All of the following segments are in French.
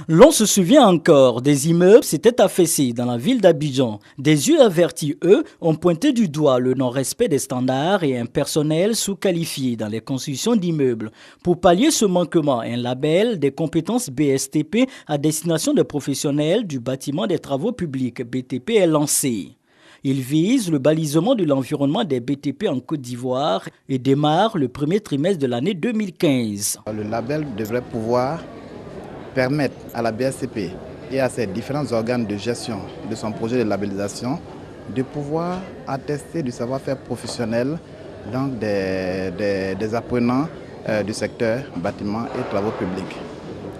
L'on se souvient encore, des immeubles s'étaient affaissés dans la ville d'Abidjan. Des yeux avertis, eux, ont pointé du doigt le non-respect des standards et un personnel sous-qualifié dans les constructions d'immeubles. Pour pallier ce manquement, un label des compétences BSTP à destination des professionnels du bâtiment des travaux publics BTP est lancé. Il vise le balisement de l'environnement des BTP en Côte d'Ivoire et démarre le premier trimestre de l'année 2015. Le label devrait pouvoir permettre à la BSTP et à ses différents organes de gestion de son projet de labellisation de pouvoir attester du savoir-faire professionnel donc des apprenants du secteur bâtiment et travaux publics.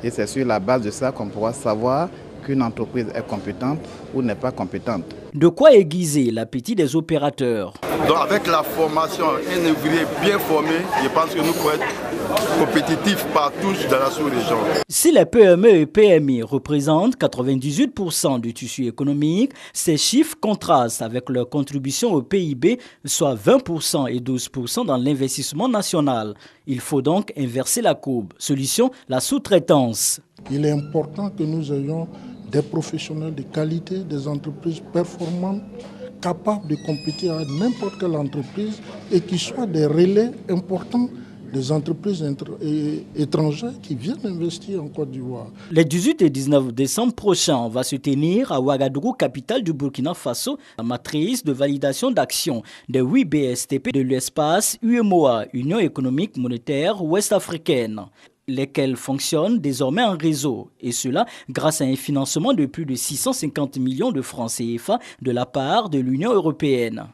Et c'est sur la base de ça qu'on pourra savoir qu'une entreprise est compétente ou n'est pas compétente. De quoi aiguiser l'appétit des opérateurs. Donc avec la formation, un ouvrier bien formé, je pense que nous pourrons être compétitifs partout dans la sous-région. Si les PME et PMI représentent 98% du tissu économique, ces chiffres contrastent avec leur contribution au PIB, soit 20% et 12% dans l'investissement national. Il faut donc inverser la courbe. Solution, la sous-traitance. Il est important que nous ayons des professionnels de qualité, des entreprises performantes, capables de compétir à n'importe quelle entreprise et qui soient des relais importants des entreprises étrangères qui viennent investir en Côte d'Ivoire. Les 18 et 19 décembre prochains va se tenir à Ouagadougou, capitale du Burkina Faso, la matrice de validation d'action des 8 BSTP de l'espace UEMOA, Union économique monétaire ouest-africaine, lesquels fonctionnent désormais en réseau, et cela grâce à un financement de plus de 650 millions de francs CFA de la part de l'Union européenne.